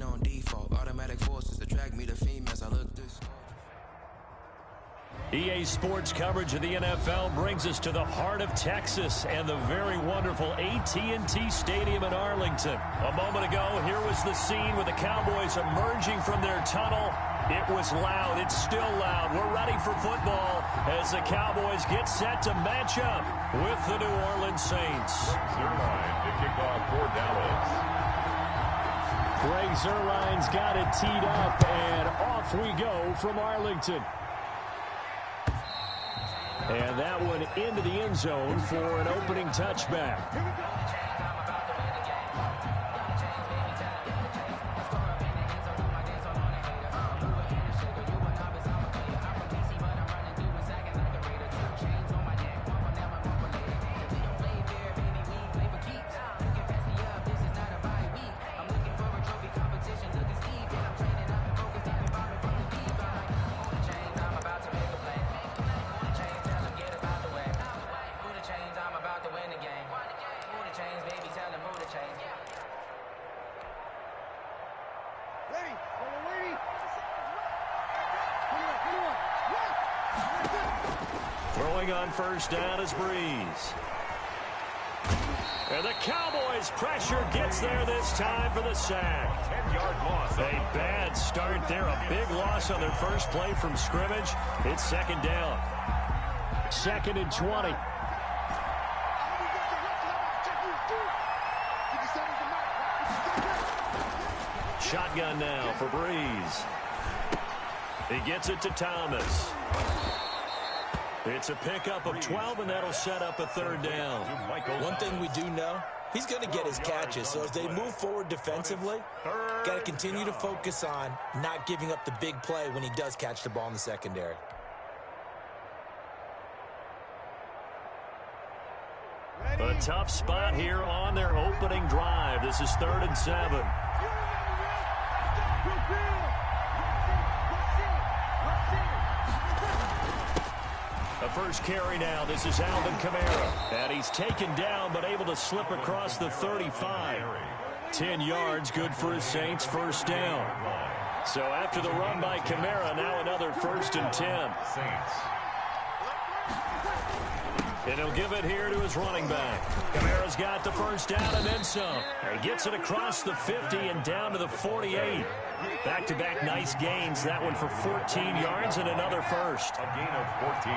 women on default. Automatic forces attract me to females. I look this. EA Sports coverage of the NFL brings us to the heart of Texas and the very wonderful AT&T Stadium in Arlington. A moment ago, here was the scene with the Cowboys emerging from their tunnel. It was loud. It's still loud. We're ready for football as the Cowboys get set to match up with the New Orleans Saints. Zerline to kick off for Dallas. Greg Zerline's got it teed up, and off we go from Arlington. And that one into the end zone for an opening touchback. Throwing on first down is Breeze. And the Cowboys' pressure gets there this time for the sack. 10-yard loss. A bad start there. A big loss on their first play from scrimmage. It's second down. 2nd and 20. Shotgun now for Breeze. He gets it to Thomas. It's a pickup of 12, and that'll set up a third down. One thing we do know, he's going to get his catches. So as they move forward defensively, got to continue to focus on not giving up the big play when he does catch the ball in the secondary. A tough spot here on their opening drive. This is 3rd and 7. A first carry now. This is Alvin Kamara. And he's taken down but able to slip across the 35. 10 yards, good for his Saints, first down. So after the run by Kamara, now another 1st and 10. And he'll give it here to his running back. Kamara's got the first down and then some. He gets it across the 50 and down to the 48. Back-to-back nice gains. That one for 14 yards and another first. A gain of 14.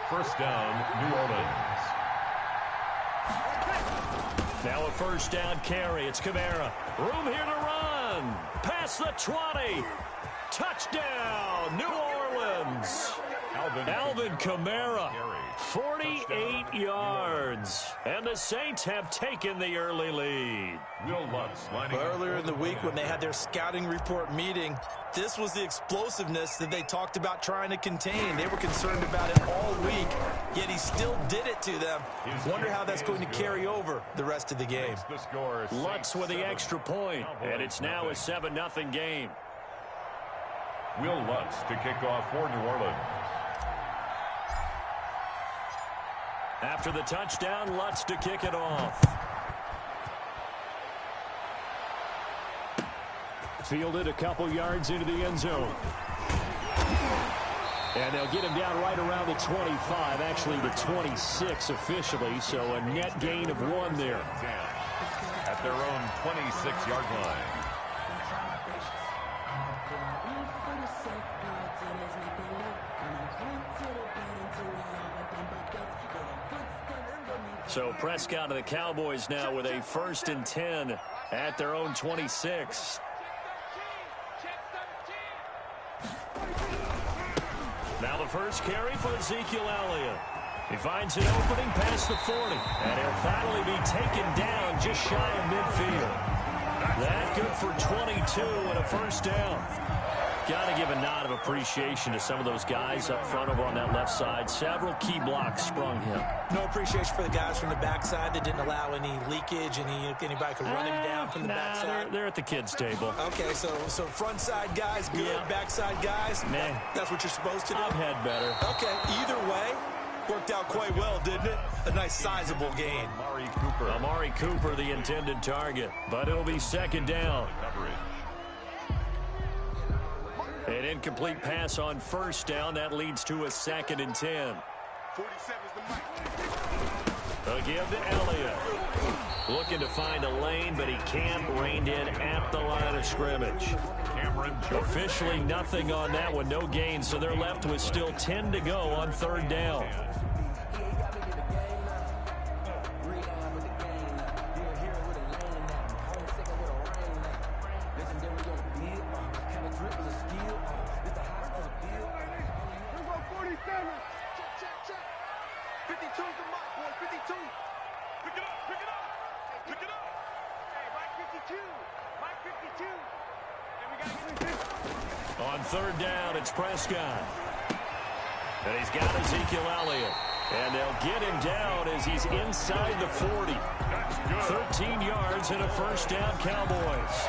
First down, New Orleans. Now a first down carry. It's Kamara. Room here to run. Past the 20. Touchdown, New Orleans. Alvin Kamara. 48 yards. And the Saints have taken the early lead. Earlier in the week when they had their scouting report meeting, this was the explosiveness that they talked about trying to contain. They were concerned about it all week, yet he still did it to them. Wonder how that's going to carry over the rest of the game. Lutz with the extra point, and it's now a 7-0 game. Will Lutz to kick off for New Orleans. After the touchdown, Lutz to kick it off. Fielded a couple yards into the end zone. And they'll get him down right around the 25, actually the 26 officially, so a net gain of 1 there. At their own 26-yard line. So Prescott and the Cowboys now with a 1st and 10 at their own 26. Now the first carry for Ezekiel Elliott. He finds an opening past the 40. And he'll finally be taken down just shy of midfield. That good for 22 and a first down. Got to give a nod of appreciation to some of those guys up front over on that left side. Several key blocks sprung him. No appreciation for the guys from the backside that didn't allow any leakage, anybody could run him down from the backside. They're at the kids' table. Okay, so front side guys good, yeah. Backside guys, nah. That's what you're supposed to do? I've had better. Okay, either way, worked out quite well, didn't it? A nice sizable gain. Amari Cooper, the intended target, but it'll be second down. An incomplete pass on first down. That leads to a 2nd and 10. 47 is the mic. A give to Elliott. Looking to find a lane, but he can't. Reined in at the line of scrimmage. Officially nothing on that one. No gain, so they're left with still 10 to go on 3rd down. On 3rd down, it's Prescott. And he's got Ezekiel Elliott. And they'll get him down as he's inside the 40. 13 yards and a 1st down, Cowboys.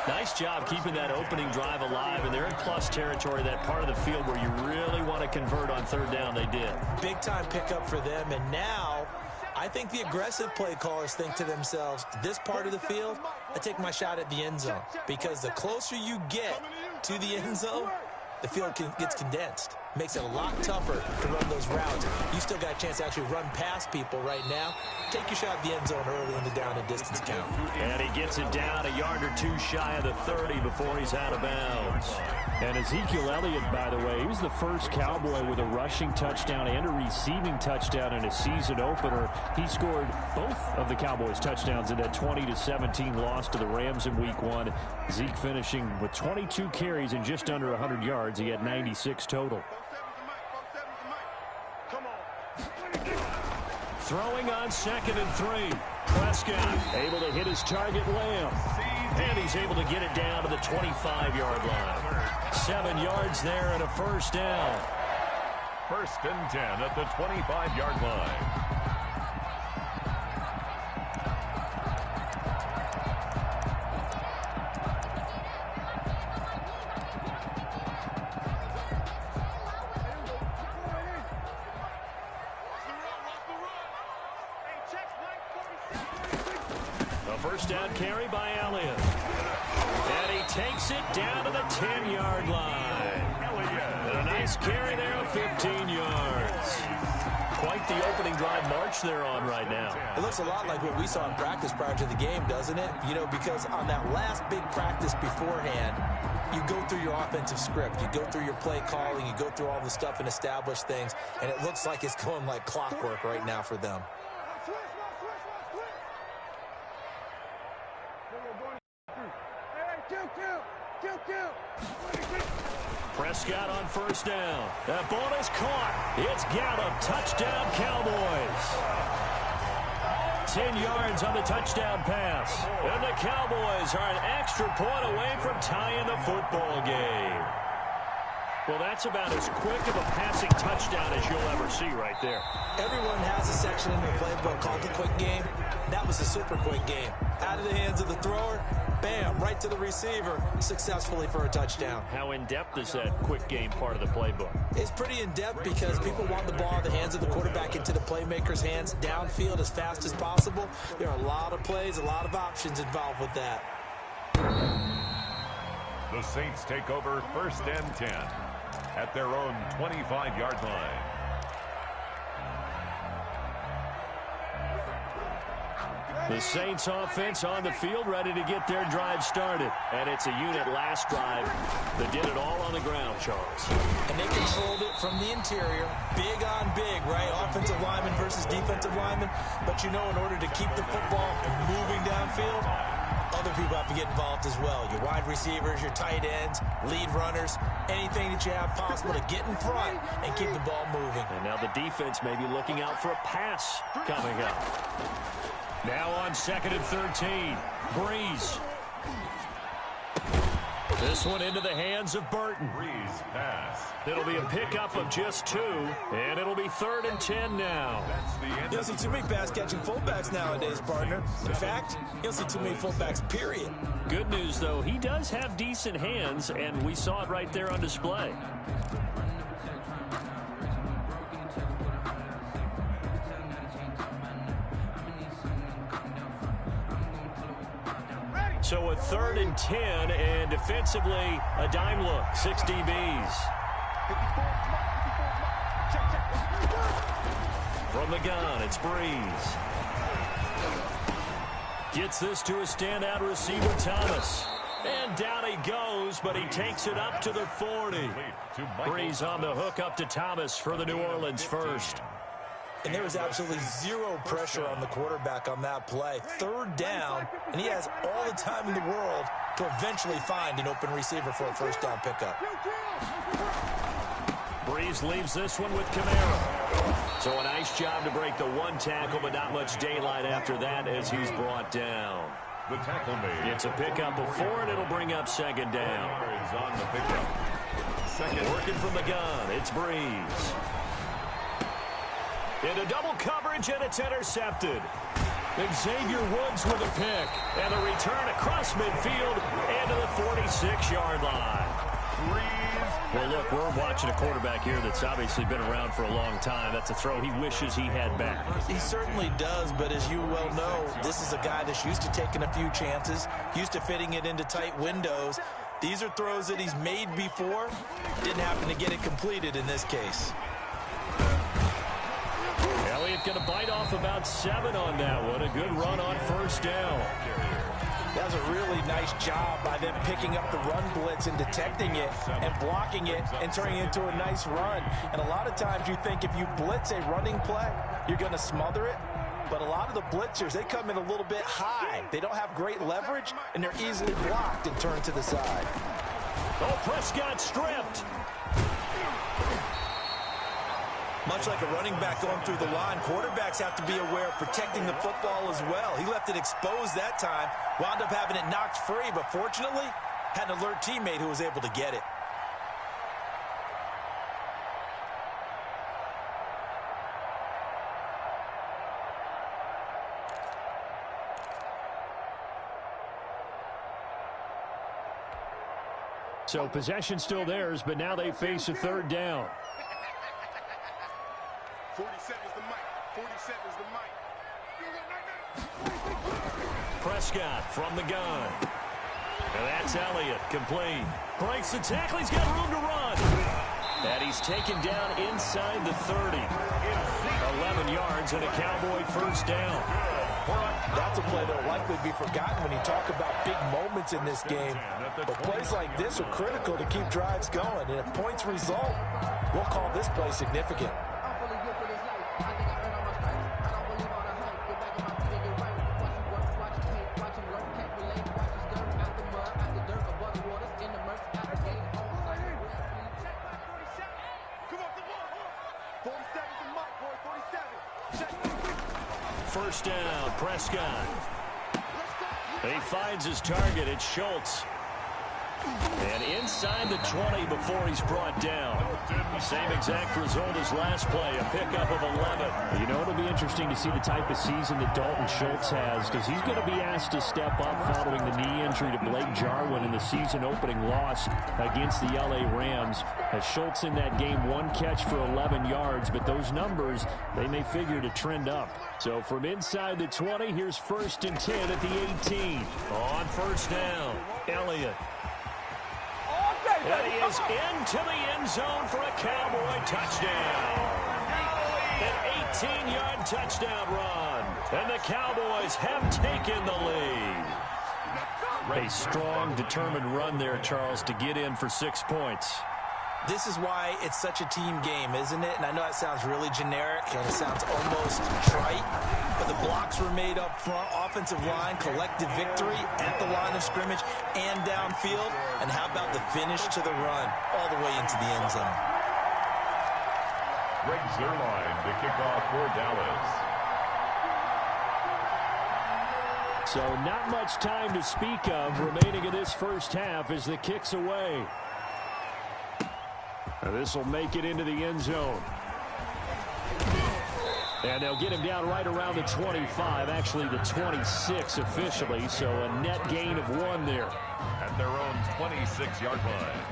Nice job keeping that opening drive alive, and they're in plus territory, that part of the field where you really want to convert on 3rd down. They did. Big-time pickup for them, and now I think the aggressive play callers think to themselves, this part of the field, I take my shot at the end zone, because the closer you get to the end zone, the field gets condensed. Makes it a lot tougher to run those routes. You still got a chance to actually run past people right now. Take your shot at the end zone early in the down and distance count. And he gets it down a yard or two shy of the 30 before he's out of bounds. And Ezekiel Elliott, by the way, he was the first Cowboy with a rushing touchdown and a receiving touchdown in a season opener. He scored both of the Cowboys' touchdowns in that 20-17 loss to the Rams in Week 1. Zeke finishing with 22 carries and just under 100 yards. He had 96 total. Throwing on 2nd and 3. Prescott able to hit his target, Lamb. And he's able to get it down to the 25-yard line. 7 yards there and a 1st down. 1st and 10 at the 25-yard line. First down carry by Elliott. And he takes it down to the 10-yard line. And a nice carry there of 15 yards. Quite the opening drive march they're on right now. It looks a lot like what we saw in practice prior to the game, doesn't it? You know, because on that last big practice beforehand, you go through your offensive script. You go through your play calling. You go through all the stuff and establish things. And it looks like it's going like clockwork right now for them. Prescott on 1st down. That ball is caught. It's Gallup. Touchdown, Cowboys. 10 yards on the touchdown pass. And the Cowboys are an extra point away from tying the football game. Well, that's about as quick of a passing touchdown as you'll ever see right there. Everyone has a section in their playbook called the quick game. That was a super quick game. Out of the hands of the thrower, bam, right to the receiver, successfully for a touchdown. How in-depth is that quick game part of the playbook? It's pretty in-depth because people want the ball in the hands of the quarterback into the playmaker's hands, downfield as fast as possible. There are a lot of plays, a lot of options involved with that. The Saints take over 1st and 10 at their own 25-yard line. The Saints offense on the field, ready to get their drive started. And it's a unit last drive that did it all on the ground, Charles. And they controlled it from the interior. Big on big, right? Offensive lineman versus defensive lineman. But you know, in order to keep the football moving downfield, other people have to get involved as well. Your wide receivers, your tight ends, lead runners, anything that you have possible to get in front and keep the ball moving. And now the defense may be looking out for a pass coming up. Now on 2nd and 13, Breeze. This one into the hands of Burton. Breeze pass. It'll be a pickup of just 2, and it'll be 3rd and 10 now. You don't see too many pass-catching fullbacks nowadays, partner. In fact, you don't see too many fullbacks, period. Good news, though, he does have decent hands, and we saw it right there on display. So a 3rd and 10, and defensively, a dime look, 6 DBs. From the gun, it's Breeze. Gets this to a standout receiver, Thomas. And down he goes, but he takes it up to the 40. Breeze on the hook up to Thomas for the New Orleans first. And there was absolutely zero pressure on the quarterback on that play. 3rd down, and he has all the time in the world to eventually find an open receiver for a first down pickup. Breeze leaves this one with Kamara. So a nice job to break the 1 tackle, but not much daylight after that as he's brought down. The tackle made. It's a pickup of 4, and it'll bring up 2nd down. Is on the pickup. Second. Working from the gun, it's Breeze. Into double coverage, and it's intercepted. Xavier Woods with a pick, and a return across midfield and to the 46-yard line. Well, look, we're watching a quarterback here that's obviously been around for a long time. That's a throw he wishes he had back. He certainly does, but as you well know, this is a guy that's used to taking a few chances, used to fitting it into tight windows. These are throws that he's made before. Didn't happen to get it completed in this case. Elliott going to bite off about 7 on that one. A good run on first down. That was a really nice job by them picking up the run blitz and detecting it and blocking it and turning it into a nice run. And a lot of times you think if you blitz a running play, you're going to smother it. But a lot of the blitzers, they come in a little bit high. They don't have great leverage, and they're easily blocked and turned to the side. Oh, Prescott stripped. Much like a running back going through the line, quarterbacks have to be aware of protecting the football as well. He left it exposed that time, wound up having it knocked free, but fortunately, had an alert teammate who was able to get it. So possession still theirs, but now they face a 3rd down. 47's the mic. 47's the mic. Prescott from the gun. And that's Elliott, complete. Breaks the tackle, he's got room to run. And he's taken down inside the 30. 11 yards and a Cowboy first down. That's a play that will likely be forgotten when you talk about big moments in this game. But plays like this are critical to keep drives going. And if points result, we'll call this play significant. First down, Prescott. He finds his target. It's Schultz. And inside the 20 before he's brought down. Same exact result as last play, a pickup of 11. You know, it'll be interesting to see the type of season that Dalton Schultz has, because he's going to be asked to step up following the knee injury to Blake Jarwin in the season-opening loss against the L.A. Rams. As Schultz in that game, 1 catch for 11 yards, but those numbers, they may figure to trend up. So from inside the 20, here's 1st and 10 at the 18. On first down, Elliott. And he is into the end zone for a Cowboy touchdown. An 18-yard touchdown run. And the Cowboys have taken the lead. A strong, determined run there, Charles, to get in for 6 points. This is why it's such a team game, isn't it? And I know it sounds really generic and it sounds almost trite, but the blocks were made up front, offensive line, collective victory at the line of scrimmage and downfield. And how about the finish to the run all the way into the end zone? Greg Zuerlein to kick off for Dallas. So not much time to speak of remaining in this first half as the kick's away. This will make it into the end zone. And they'll get him down right around the 25, actually the 26 officially, so a net gain of 1 there. At their own 26-yard line.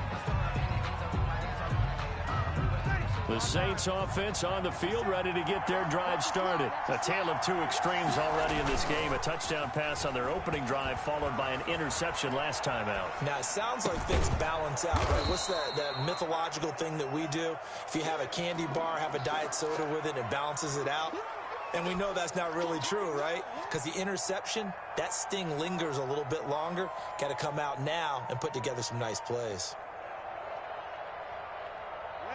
The Saints offense on the field, ready to get their drive started. A tale of two extremes already in this game. A touchdown pass on their opening drive, followed by an interception last time out. Now, it sounds like things balance out, right? What's that mythological thing that we do? If you have a candy bar, have a diet soda with it, it balances it out. And we know that's not really true, right? Because the interception, that sting lingers a little bit longer. Got to come out now and put together some nice plays.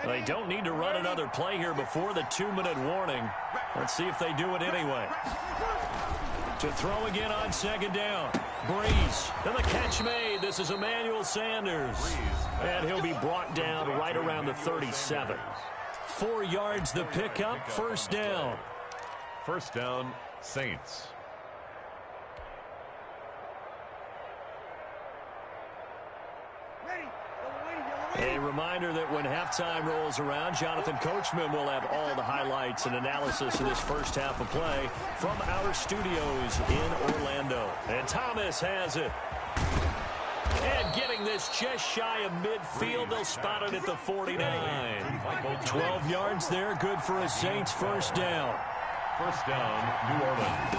They don't need to run another play here before the 2-minute warning. Let's see if they do it anyway. To throw again on second down. Breeze. And the catch made. This is Emmanuel Sanders. And he'll be brought down right around the 37. 4 yards the pickup. First down. First down, Saints. A reminder that when halftime rolls around, Jonathan Coachman will have all the highlights and analysis of this first half of play from our studios in Orlando. And Thomas has it. And getting this just shy of midfield, they'll spot it at the 49. 12 yards there, good for a Saints first down. First down, New Orleans.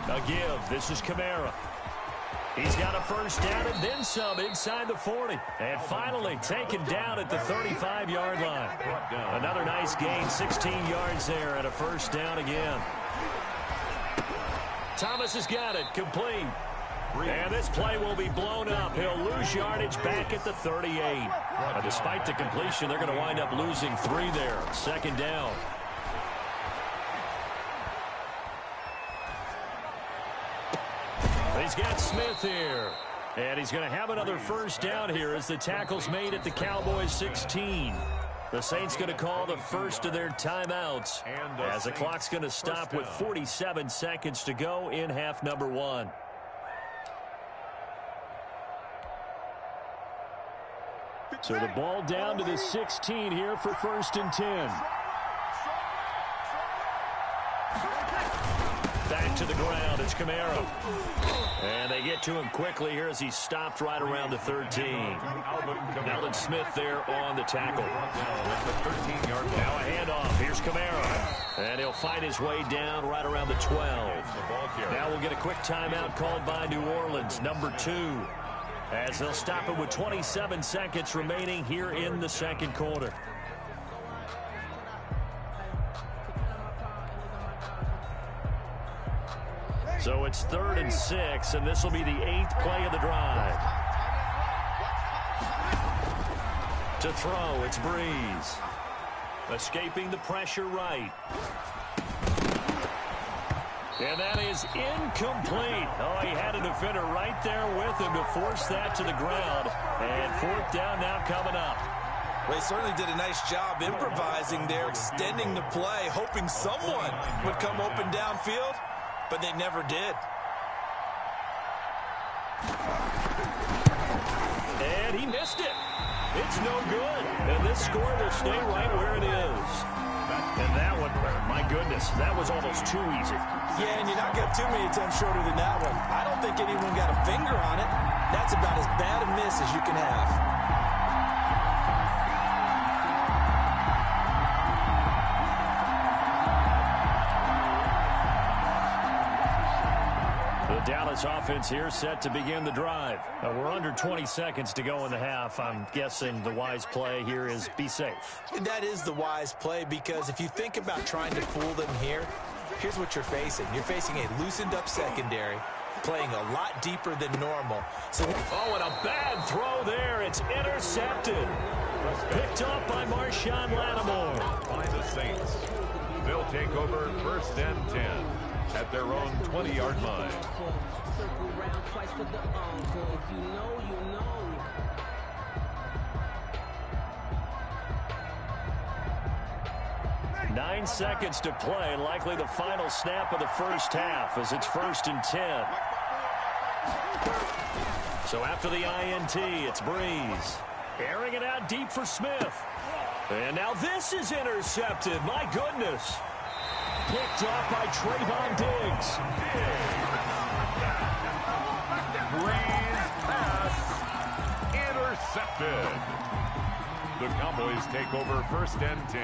A give. This is Kamara. He's got a first down and then some inside the 40. And finally taken down at the 35-yard line. Another nice gain, 16 yards there and a first down again. Thomas has got it, complete. And this play will be blown up. He'll lose yardage back at the 38. Despite the completion, they're going to wind up losing 3 there. Second down. He's got Smith here. And he's going to have another first down here as the tackle's made at the Cowboys 16. The Saints going to call the first of their timeouts as the clock's going to stop with 47 seconds to go in half number 1. So the ball down to the 16 here for first and 10. Back to the ground. It's Kamara. And they get to him quickly here as he stopped right around the 13. Alvin Smith there on the tackle. Now a handoff. Here's Kamara. And he'll find his way down right around the 12. Now we'll get a quick timeout called by New Orleans, number 2. As they'll stop it with 27 seconds remaining here in the second quarter. So it's 3rd and 6, and this will be the 8th play of the drive. To throw, it's Breeze. Escaping the pressure right. And that is incomplete. Oh, he had a defender right there with him to force that to the ground. And 4th down now coming up. They certainly did a nice job improvising there, extending the play, hoping someone would come open downfield. But they never did. And he missed it. It's no good. And this score will stay right where it is. And that one, my goodness, that was almost too easy. Yeah, and you're not getting too many attempts shorter than that one. I don't think anyone got a finger on it. That's about as bad a miss as you can have. Dallas offense here set to begin the drive. We're under 20 seconds to go in the half. I'm guessing the wise play here is be safe. That is the wise play because if you think about trying to fool them here, here's what you're facing. You're facing a loosened up secondary, playing a lot deeper than normal. So, oh, and a bad throw there. It's intercepted. Picked up by Marshawn Lattimore. By the Saints. They'll take over 1st and 10. At their own 20-yard line. Circle round twice for the uncle. If you know, you know. Nine seconds to play. Likely the final snap of the first half as it's 1st and 10. So after the INT, it's Breeze. Airing it out deep for Smith. And now this is intercepted. My goodness. Picked up by Trayvon Diggs. Breeze pass intercepted. The Cowboys take over 1st and 10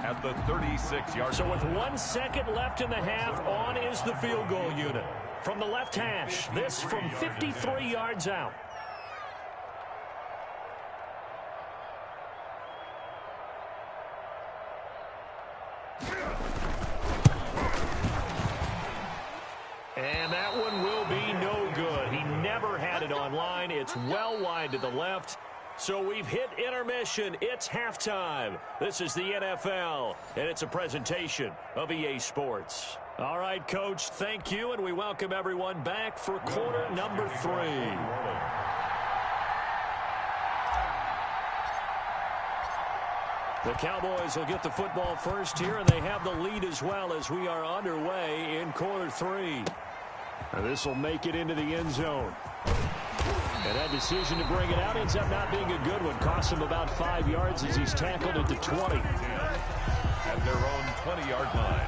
at the 36-yard So line. with 1 second left in the half, on is the field goal unit. From the left hash, this from 53 yards out. And that one will be no good. He never had it on line. It's well wide to the left. So we've hit intermission. It's halftime. This is the NFL, and it's a presentation of EA Sports. All right, Coach, thank you, and we welcome everyone back for quarter number 3. The Cowboys will get the football first here, and they have the lead as well as we are underway in quarter 3. And this will make it into the end zone. And that decision to bring it out ends up not being a good one. Cost him about 5 yards as he's tackled at the 20. At their own 20-yard line.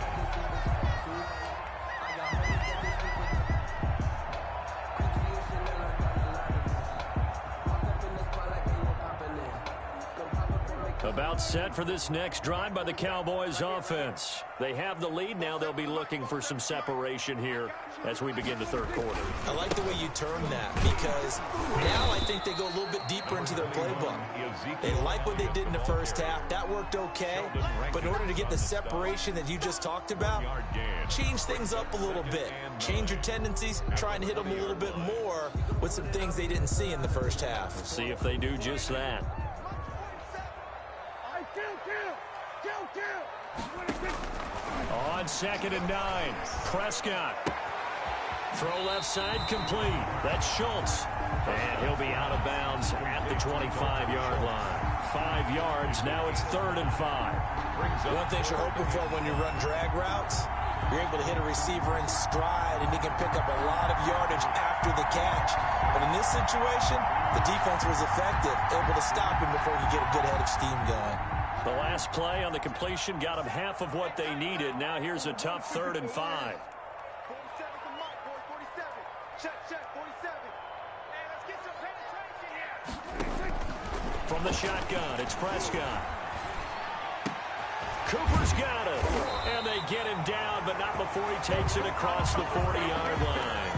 About set for this next drive by the Cowboys offense. They have the lead. Now they'll be looking for some separation here as we begin the third quarter. I like the way you term that, because now I think they go a little bit deeper into their playbook. They like what they did in the first half. That worked okay. But in order to get the separation that you just talked about, change things up a little bit. Change your tendencies. Try and hit them a little bit more with some things they didn't see in the first half. We'll see if they do just that. On 2nd and 9, Prescott. Throw left side complete. That's Schultz. And he'll be out of bounds at the 25-yard line. 5 yards. Now it's 3rd and 5. One thing you're hoping for when you run drag routes, you're able to hit a receiver in stride, and he can pick up a lot of yardage after the catch. But in this situation, the defense was effective, able to stop him before he could get a good head of steam going. The last play on the completion got them half of what they needed. Now here's a tough 3rd and 5. 47 the mic, boy, 47. Check, 47. Hey, let's get some penetration here. From the shotgun, it's Prescott. Cooper's got it. And they get him down, but not before he takes it across the 40-yard line.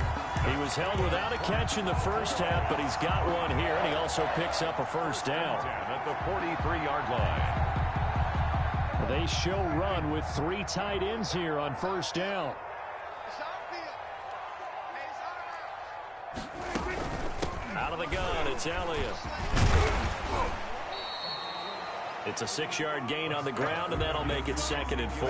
He was held without a catch in the first half, but he's got one here, and he also picks up a first down. At the 43-yard line. They show run with 3 tight ends here on first down. Out of the gun, it's Elliott. It's a 6-yard gain on the ground, and that'll make it 2nd and 4.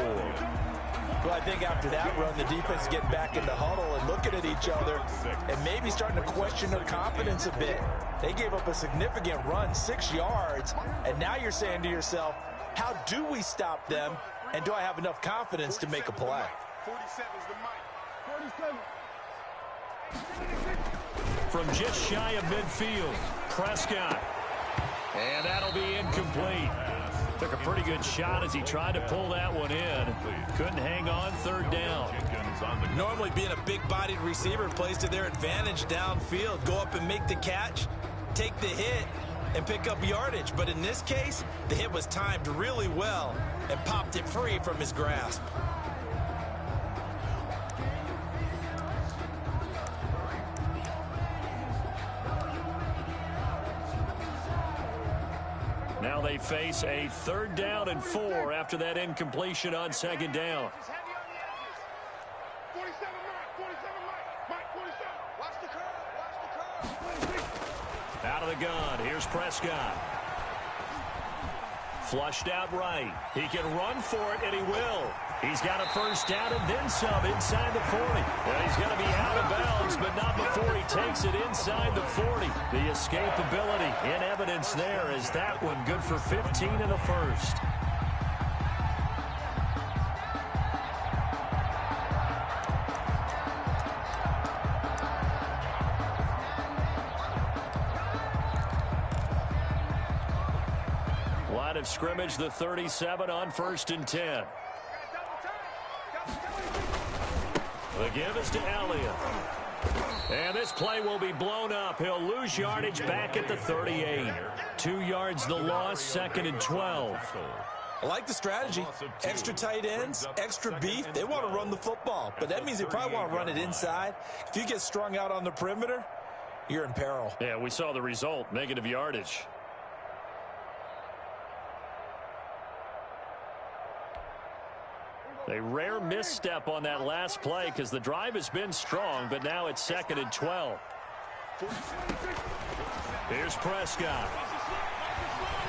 Well, I think after that run, the defense is getting back in the huddle and looking at each other and maybe starting to question their confidence a bit. They gave up a significant run, 6 yards, and now you're saying to yourself, how do we stop them, and do I have enough confidence to make a play? 47 is the mic. 47. From just shy of midfield, Prescott. And that'll be incomplete. Took a pretty good shot as he tried to pull that one in. Couldn't hang on, 3rd down. Normally being a big-bodied receiver plays to their advantage downfield. Go up and make the catch, take the hit, and pick up yardage. But in this case, the hit was timed really well and popped it free from his grasp. Now they face a 3rd down and 4 after that incompletion on 2nd down. 47 mic, 47. Watch the curve. Out of the gun, here's Prescott. Flushed out right. He can run for it, and he will. He's got a first down and then some inside the 40. Well, he's going to be out of bounds, but not before he takes it inside the 40. The escapability in evidence there is that one good for 15 in the first. Line of scrimmage, the 37 on 1st and 10. The give is to Elliott. And this play will be blown up. He'll lose yardage back at the 38. 2 yards the loss, 2nd and 12. I like the strategy. Extra tight ends, extra beef. They want to run the football, but that means they probably want to run it inside. If you get strung out on the perimeter, you're in peril. Yeah, we saw the result, negative yardage. A rare misstep on that last play because the drive has been strong, but now it's 2nd and 12. Here's Prescott.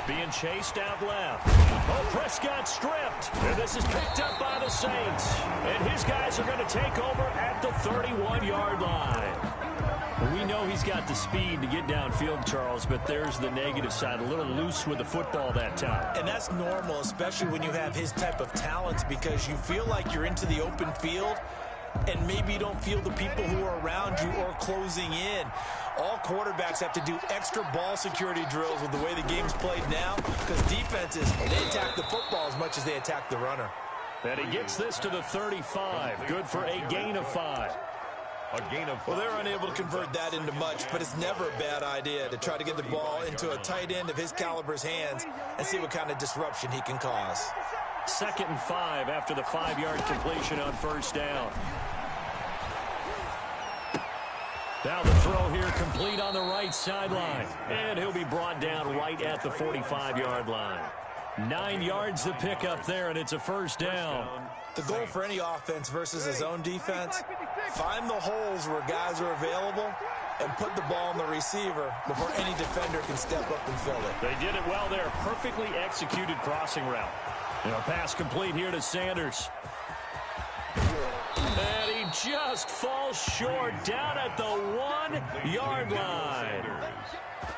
Being chased out left. Oh, Prescott stripped. And this is picked up by the Saints. And his guys are going to take over at the 31-yard line. We know he's got the speed to get downfield, Charles, but there's the negative side. A little loose with the football that time. And that's normal, especially when you have his type of talents, because you feel like you're into the open field and maybe you don't feel the people who are around you or closing in. All quarterbacks have to do extra ball security drills with the way the game's played now, because defenses, they attack the football as much as they attack the runner. And he gets this to the 35. Good for a gain of 5. Well, they're unable to convert that into much, but it's never a bad idea to try to get the ball into a tight end of his caliber's hands and see what kind of disruption he can cause. 2nd and 5 after the 5-yard completion on 1st down. Now the throw here complete on the right sideline. And he'll be brought down right at the 45-yard line. 9 yards to pick up there, and it's a 1st down. The goal for any offense versus his own defense, find the holes where guys are available and put the ball on the receiver before any defender can step up and fill it. They did it well there. Perfectly executed crossing route. And a pass complete here to Sanders. And he just falls short down at the 1-yard line.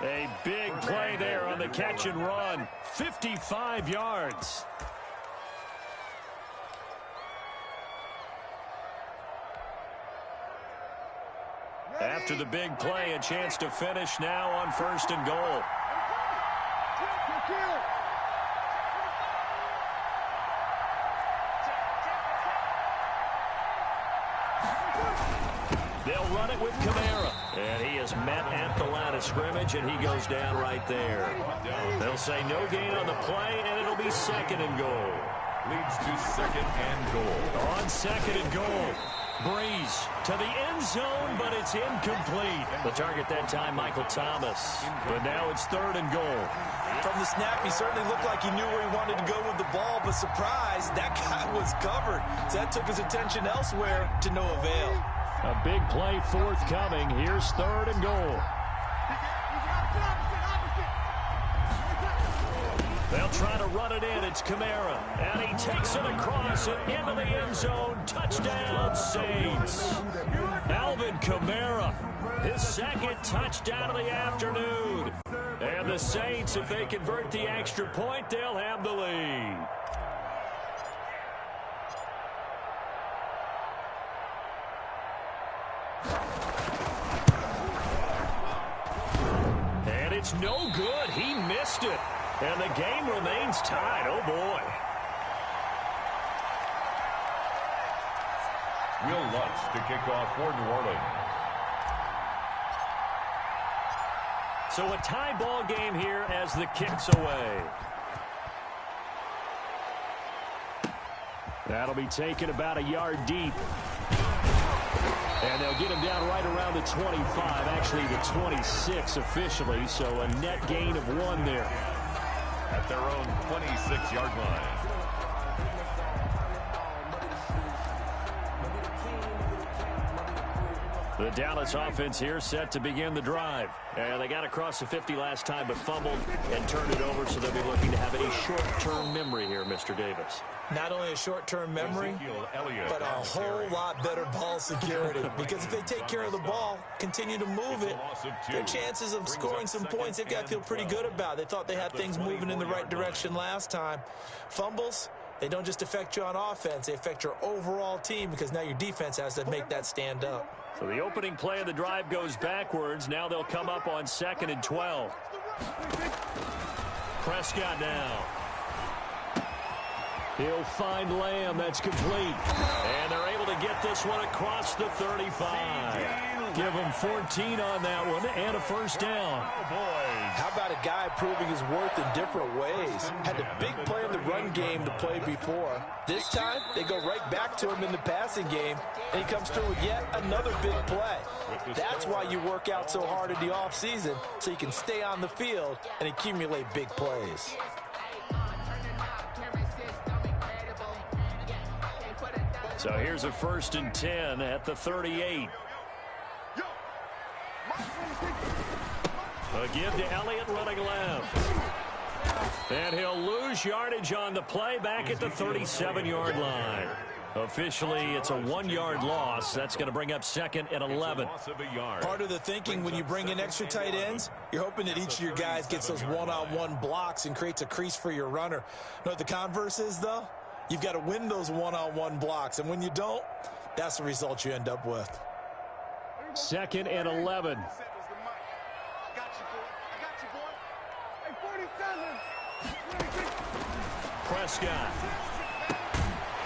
A big play there on the catch and run. 55 yards. After the big play, a chance to finish now on 1st and goal. They'll run it with Kamara. And he is met at the line of scrimmage, and he goes down right there. They'll say no gain on the play, and it'll be 2nd and goal. Leads to 2nd and goal. On 2nd and goal. Breeze to the end zone, but it's incomplete. The target that time, Michael Thomas. But now it's 3rd and goal. From the snap, he certainly looked like he knew where he wanted to go with the ball, but surprise, that guy was covered. So that took his attention elsewhere to no avail. A big play forthcoming. Here's 3rd and goal. They'll try to run it in. It's Kamara. And he takes it across and into the end zone. Touchdown, Saints. Alvin Kamara, his 2nd touchdown of the afternoon. And the Saints, if they convert the extra point, they'll have the lead. And it's no good. He missed it. And the game remains tied. Oh, boy. Will Lutz to kick off for New Orleans. So a tie ball game here as the kick's away. That'll be taken about a yard deep. And they'll get him down right around the 25, actually the 26 officially, so a net gain of 1 there. At their own 26-yard line. The Dallas offense here set to begin the drive. And they got across the 50 last time but fumbled and turned it over, so they'll be looking to have a short-term memory here, Mr. Davis. Not only a short-term memory, but a whole lot better ball security. Because if they take care of the ball, continue to move it, their chances of scoring some points, they've got to feel pretty good about. They thought they had things moving in the right direction last time. Fumbles, they don't just affect you on offense, they affect your overall team because now your defense has to make that stand up. So the opening play of the drive goes backwards. Now they'll come up on 2nd and 12. Prescott now. He'll find Lamb. That's complete. And they're able to get this one across the 35. Give him 14 on that one and a first down. How about a guy proving his worth in different ways? Had a big play in the run game to play before. This time, they go right back to him in the passing game, and he comes through with yet another big play. That's why you work out so hard in the offseason, so you can stay on the field and accumulate big plays. So here's a 1st and 10 at the 38. A give to Elliott running left. And he'll lose yardage on the play back at the 37-yard line. Officially, it's a 1-yard loss. That's going to bring up 2nd and 11. Part of the thinking when you bring in extra tight ends, you're hoping that each of your guys gets those one-on-one blocks and creates a crease for your runner. You know what the converse is, though? You've got to win those one-on-one blocks, and when you don't, that's the result you end up with. 2nd and 11. Prescott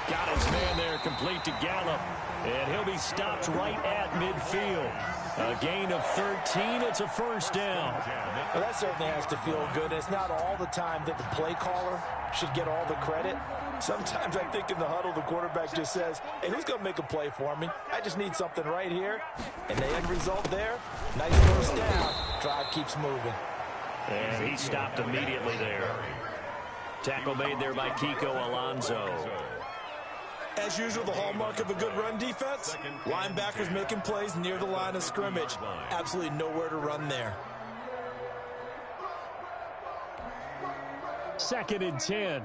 got his man there, complete to Gallup, and he'll be stopped right at midfield. A gain of 13. It's a first down. Well, that certainly has to feel good. It's not all the time that the play caller should get all the credit. Sometimes I think in the huddle, the quarterback just says, hey, who's going to make a play for me? I just need something right here. And the end result there, nice first down. Drive keeps moving. And he stopped immediately there. Tackle made there by Kiko Alonso. As usual, the hallmark of a good run defense, linebackers making plays near the line of scrimmage. Absolutely nowhere to run there. 2nd and 10.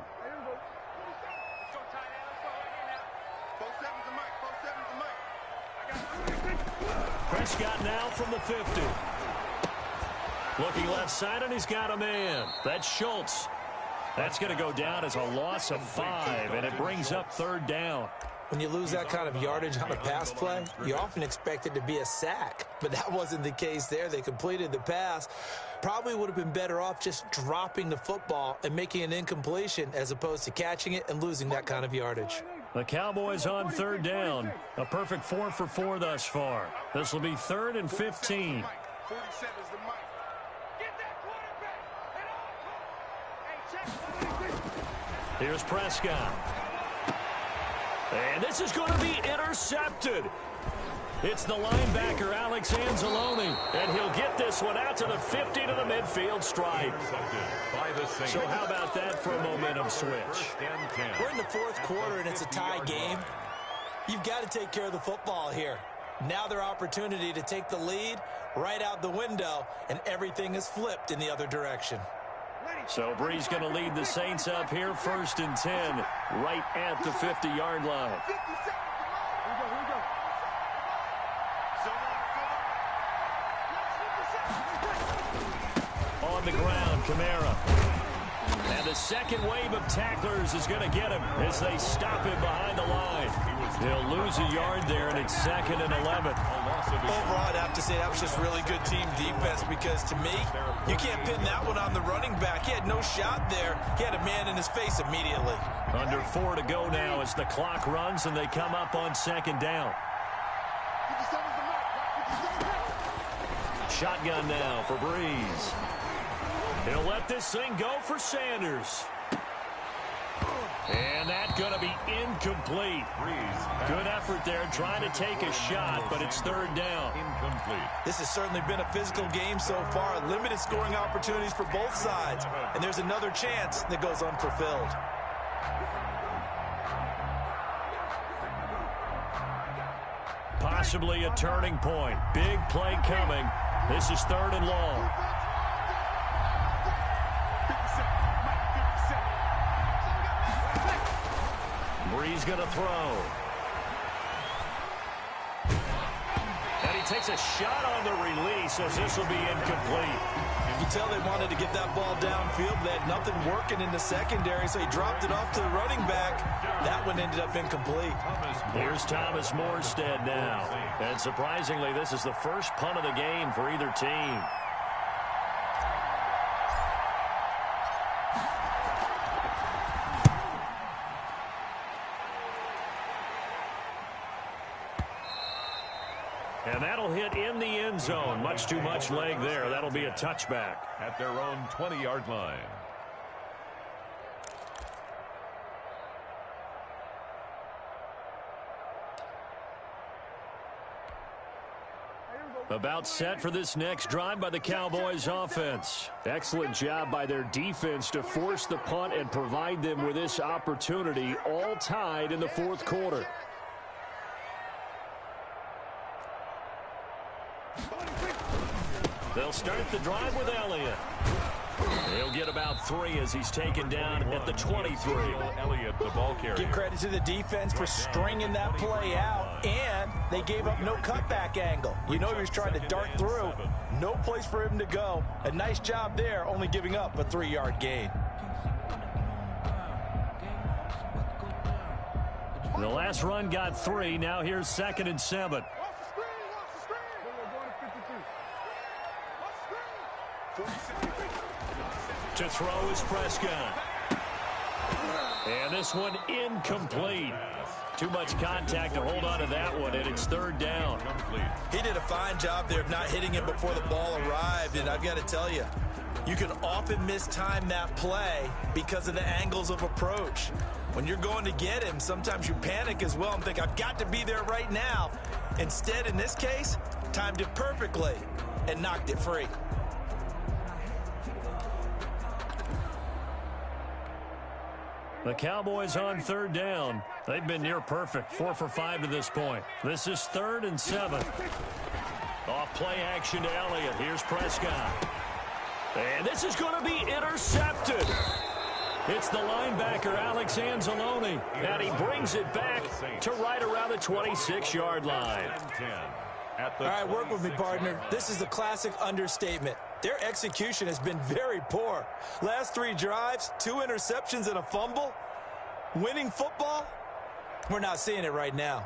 Prescott now from the 50. Looking left side, and he's got a man. That's Schultz. That's going to go down as a loss of 5, and it brings up 3rd down. When you lose that kind of yardage on a pass play, you often expect it to be a sack. But that wasn't the case there. They completed the pass. Probably would have been better off just dropping the football and making an incompletion as opposed to catching it and losing that kind of yardage. The Cowboys on 3rd down. A perfect 4 for 4 thus far. This will be 3rd and 15. Here's Prescott. And this is going to be intercepted. It's the linebacker, Alex Anzalone. And he'll get this one out to the 50 to the midfield stripe. So how about that for a momentum switch? We're in the 4th quarter, and it's a tie game. You've got to take care of the football here. Now their opportunity to take the lead right out the window, and everything is flipped in the other direction. So Bree's going to lead the Saints up here, 1st and 10, right at the 50-yard line. On the ground, Kamara. And the second wave of tacklers is going to get him as they stop him behind the line. They'll lose a yard there, and it's 2nd and 11. Overall, I'd have to say that was just really good team defense because, to me, you can't pin that one on the running back. He had no shot there. He had a man in his face immediately. Under 4 to go now as the clock runs, and they come up on 2nd down. Shotgun now for Breeze. He'll let this thing go for Sanders. And that's going to be incomplete. Good effort there trying to take a shot, but it's 3rd down. Incomplete. This has certainly been a physical game so far. Limited scoring opportunities for both sides. And there's another chance that goes unfulfilled. Possibly a turning point. Big play coming. This is 3rd and long. Breeze going to throw. And he takes a shot on the release as this will be incomplete. You can tell they wanted to get that ball downfield. They had nothing working in the secondary, so he dropped it off to the running back. That one ended up incomplete. Here's Thomas Morstead now. And surprisingly, this is the first punt of the game for either team. And that'll hit it in the end zone. Much too much leg there. That'll be a touchback. At their own 20-yard line. About set for this next drive by the Cowboys offense. Excellent job by their defense to force the punt and provide them with this opportunity, all tied in the fourth quarter. They'll start the drive with Elliott. He'll get about 3 as he's taken down at the 23. Elliott, the ball carrier. Give credit to the defense for stringing that play out, and they gave up no cutback angle. You know he was trying to dart through. No place for him to go. A nice job there, only giving up a 3-yard gain. The last run got 3. Now here's 2nd and 7. To throw is Prescott. And this one incomplete. Too much contact to hold on to that one, and it's 3rd down. He did a fine job there of not hitting it before the ball arrived, and I've got to tell you, you can often mistime that play because of the angles of approach. When you're going to get him, sometimes you panic as well and think, I've got to be there right now. Instead, in this case, timed it perfectly and knocked it free. The Cowboys on 3rd down. They've been near perfect, 4 for 5 to this point. This is 3rd and 7. Off play action to Elliott. Here's Prescott. And this is going to be intercepted. It's the linebacker, Alex Anzalone. And he brings it back to right around the 26-yard line. All right, work with me, partner. This is the classic understatement. Their execution has been very poor. Last 3 drives, 2 interceptions and a fumble. Winning football? We're not seeing it right now.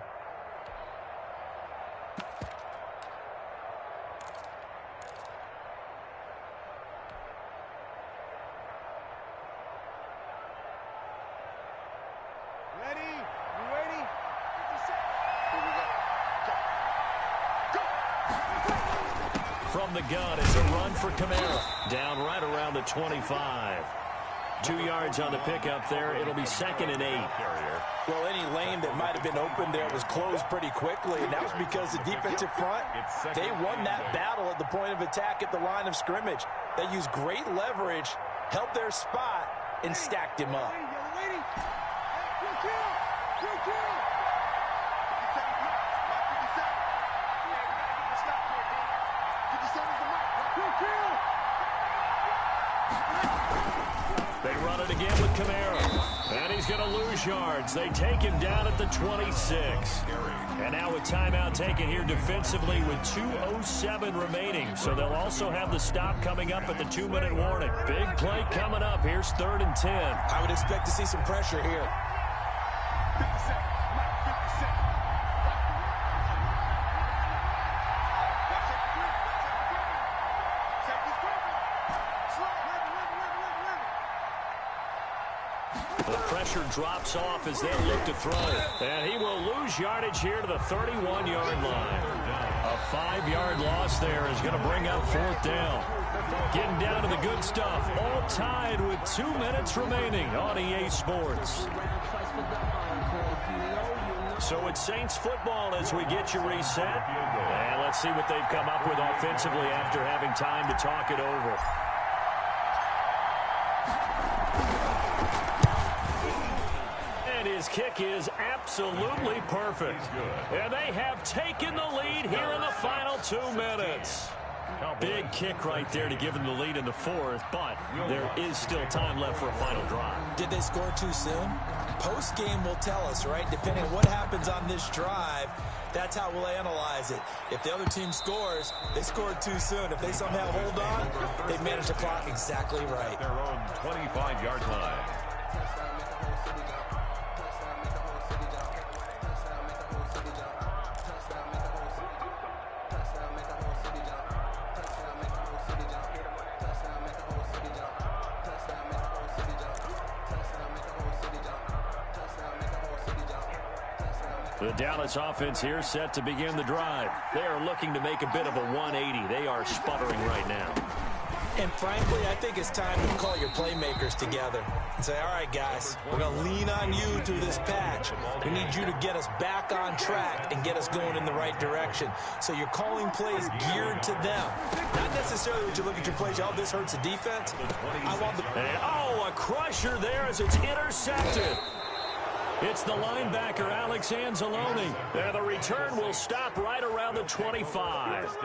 Ready? You ready? From the gun, it's a run for Kamara. Down right around the 25. 2 yards on the pickup there. It'll be 2nd and 8. Well, any lane that might have been open there was closed pretty quickly, and that was because the defensive front, they won that battle at the point of attack at the line of scrimmage. They used great leverage, held their spot, and stacked him up. They run it again with Kamara. And he's going to lose yards. They take him down at the 26. And now a timeout taken here defensively with 2:07 remaining. So they'll also have the stop coming up at the 2-minute warning. Big play coming up. Here's 3rd and 10. I would expect to see some pressure here. 50 seconds. 50 seconds. The pressure drops off as they look to throw. And he will lose yardage here to the 31-yard line. A 5-yard loss there is going to bring up 4th down. Getting down to the good stuff. All tied with 2 minutes remaining on EA Sports. So it's Saints football as we get you reset. And let's see what they've come up with offensively after having time to talk it over. And his kick is absolutely perfect. And they have taken the lead here in the final 2 minutes. Big kick right there to give them the lead in the 4th, but there is still time left for a final drive. Did they score too soon? Post-game will tell us, right? Depending on what happens on this drive, that's how we'll analyze it. If the other team scores, they scored too soon. If they somehow hold on, they managed the clock exactly right. Their own 25-yard line. The Dallas offense here set to begin the drive. They are looking to make a bit of a 180. They are sputtering right now. And frankly, I think it's time to call your playmakers together and say, all right, guys, we're going to lean on you through this patch. We need you to get us back on track and get us going in the right direction. So you're calling plays geared to them. Not necessarily when you look at your plays, oh, this hurts the defense. I want the... And, oh, a crusher there as it's intercepted. It's the linebacker, Alex Anzalone. And the return will stop right around the 25.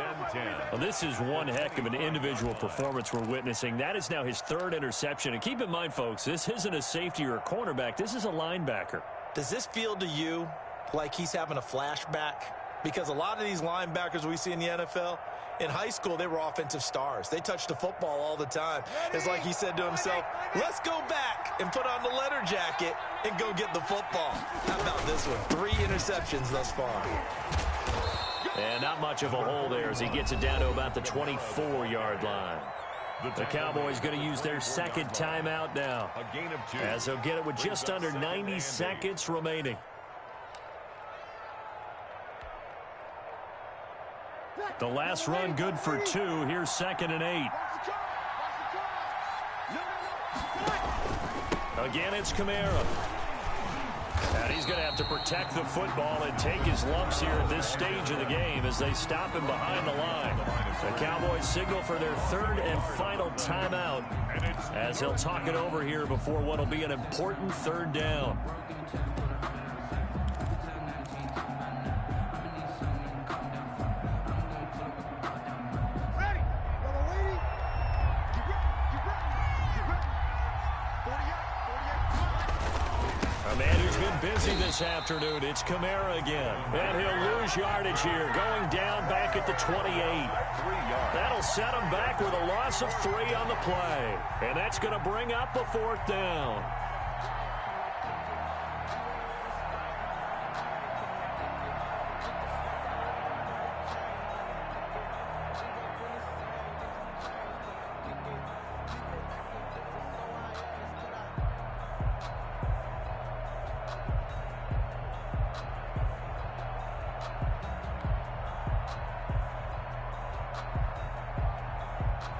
Well, this is one heck of an individual performance we're witnessing. That is now his third interception. And keep in mind, folks, this isn't a safety or a cornerback. This is a linebacker. Does this feel to you like he's having a flashback? Because a lot of these linebackers we see in the NFL, in high school, they were offensive stars. They touched the football all the time. It's like he said to himself, let's go back and put on the leather jacket and go get the football. How about this one? 3 interceptions thus far. And not much of a hole there as he gets it down to about the 24-yard line. The Cowboys going to use their second timeout now, as they'll get it with just under 90 seconds remaining. The last run good for 2. Here's 2nd and 8. Again, it's Kamara. And he's going to have to protect the football and take his lumps here at this stage of the game as they stop him behind the line. The Cowboys signal for their 3rd and final timeout as they'll talk it over here before what will be an important 3rd down. Busy this afternoon. It's Kamara again. And he'll lose yardage here, going down back at the 28. That'll set him back with a loss of 3 on the play. And that's going to bring up a 4th down.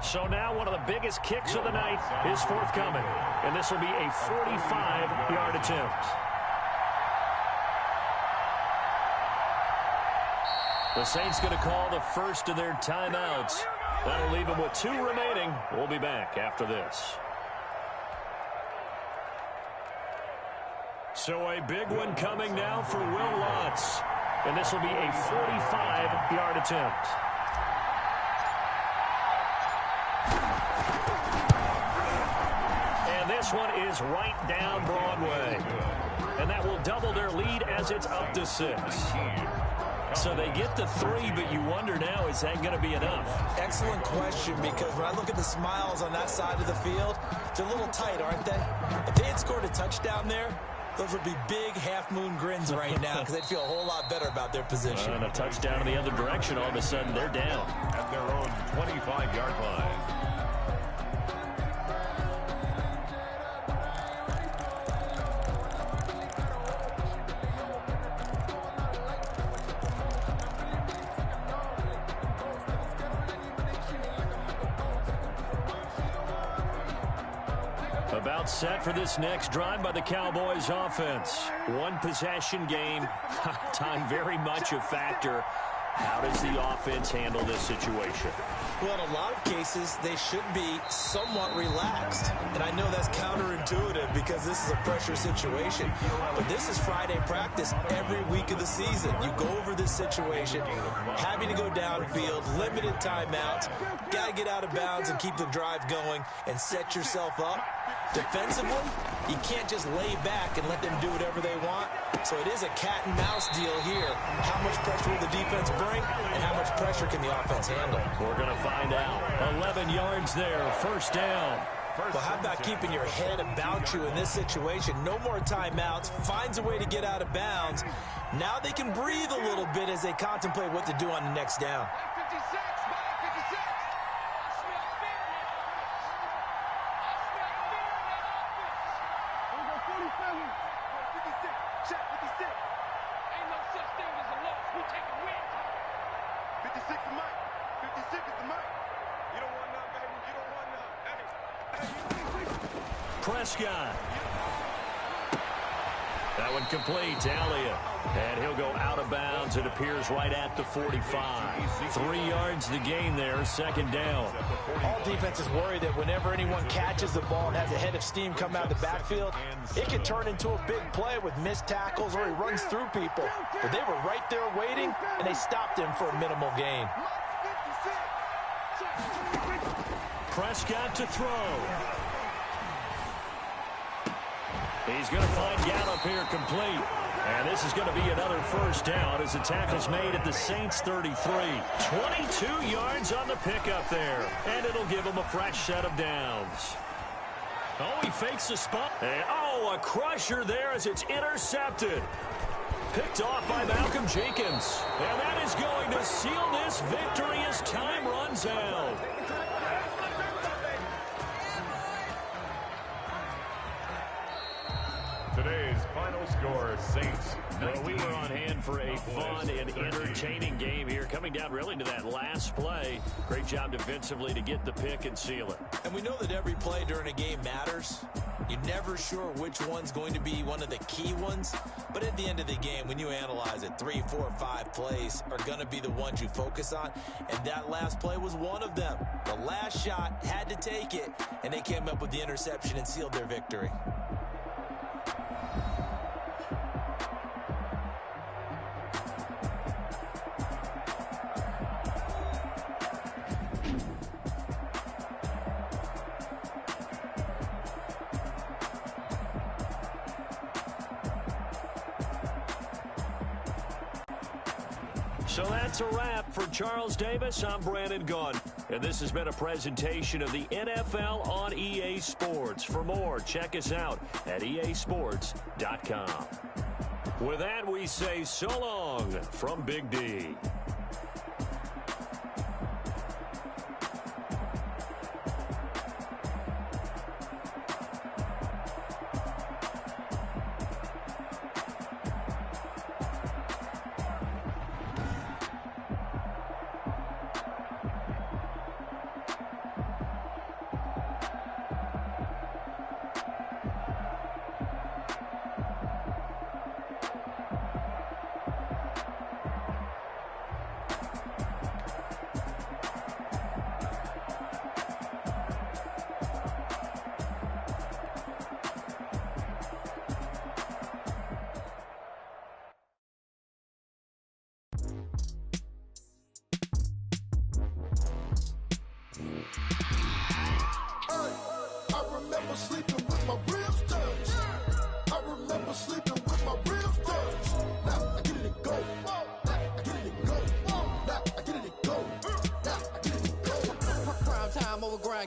So now one of the biggest kicks of the night is forthcoming. And this will be a 45-yard attempt. The Saints going to call the first of their timeouts. That'll leave them with 2 remaining. We'll be back after this. So a big one coming now for Will Lutz. And this will be a 45-yard attempt. This one is right down Broadway. And that will double their lead as it's up to 6. So they get the 3, but you wonder now, is that going to be enough? Excellent question, because when I look at the smiles on that side of the field, they're a little tight, aren't they? If they had scored a touchdown there, those would be big half-moon grins right now because they'd feel a whole lot better about their position. And a touchdown in the other direction, all of a sudden they're down. At their own 25-yard line. About set for this next drive by the Cowboys offense. One possession game. Time very much a factor. How does the offense handle this situation? Well, in a lot of cases, they should be somewhat relaxed. And I know that's counterintuitive because this is a pressure situation. But this is Friday practice every week of the season. You go over this situation, having to go downfield, limited timeouts, got to get out of bounds and keep the drive going and set yourself up. Defensively, you can't just lay back and let them do whatever they want. So it is a cat and mouse deal here. How much pressure will the defense bring and how much pressure can the offense handle? We're going to find out. 11 yards there, 1st down. Well, how about keeping your head about you in this situation? No more timeouts. Finds a way to get out of bounds. Now they can breathe a little bit as they contemplate what to do on the next down. 56, 56. Check 56. Ain't no Prescott. That one complete to Elliott. And he'll go out of bounds, it appears, right at the 45. 3 yards the gain there, second down. All defenses worry that whenever anyone catches the ball and has a head of steam come out of the backfield, it can turn into a big play with missed tackles or he runs through people. But they were right there waiting, and they stopped him for a minimal gain. Prescott to throw. He's going to find Gallup here complete. And this is going to be another first down as the tackle's made at the Saints 33. 22 yards on the pickup there. And it'll give him a fresh set of downs. Oh, he fakes the spot. And, oh, a crusher there as it's intercepted. Picked off by Malcolm Jenkins. And that is going to seal this victory as time runs out. Today's final score, Saints. Well, we were on hand for a fun and entertaining game here, coming down really to that last play. Great job defensively to get the pick and seal it. And we know that every play during a game matters. You're never sure which one's going to be one of the key ones. But at the end of the game, when you analyze it, 3, 4, 5 plays are going to be the ones you focus on. And that last play was one of them. The last shot had to take it, and they came up with the interception and sealed their victory. So that's a wrap for Charles Davis. I'm Brandon Gunn. And this has been a presentation of the NFL on EA Sports. For more, check us out at easports.com. With that, we say so long from Big D.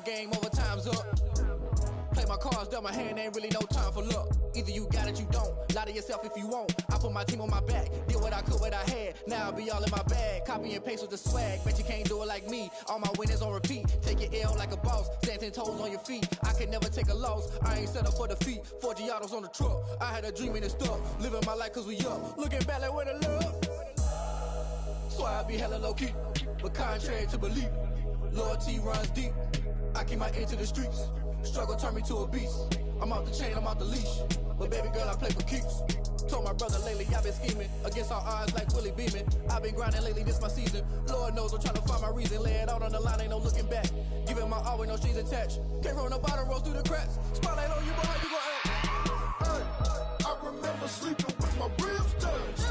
Game over, time's up. Play my cards, dealt my hand, ain't really no time for luck. Either you got it, you don't. Lie to yourself if you won't. I put my team on my back, did what I could, what I had. Now I'll be all in my bag. Copy and paste with the swag. Bet you can't do it like me. All my winners on repeat. Take your L like a boss. Stand 10 toes on your feet. I can never take a loss. I ain't set up for defeat. 4 Giottos on the truck. I had a dream and it's stuck. Living my life cause we up. Looking back like where the love. So I be hella low key. But contrary to belief, loyalty runs deep. I keep my ear to the streets. Struggle turned me to a beast. I'm off the chain, I'm off the leash. But baby girl, I play for keeps. Told my brother lately, I've been scheming. Against all odds like Willie Beeman. I've been grinding lately, this my season. Lord knows I'm trying to find my reason. Lay it out on the line, ain't no looking back. Giving my all with no strings attached. Came from the bottom, rose through the cracks. Spotlight on you, boy, how you gon' act? Hey, I remember sleeping with my ribs touched.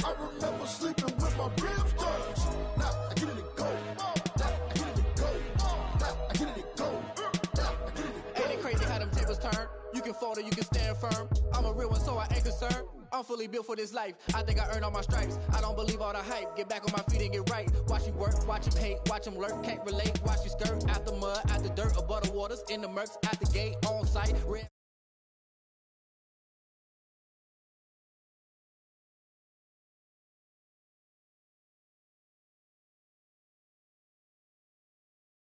I remember sleeping with my ribs touched. Now I get it to go. You can fold or you can stand firm. I'm a real one, so I ain't concerned. I'm fully built for this life. I think I earned all my stripes. I don't believe all the hype. Get back on my feet and get right. Watch you work, watch him hate, watch him lurk. Can't relate, watch you skirt. Out the mud, out the dirt, above the waters, in the murks, out the gate, on site.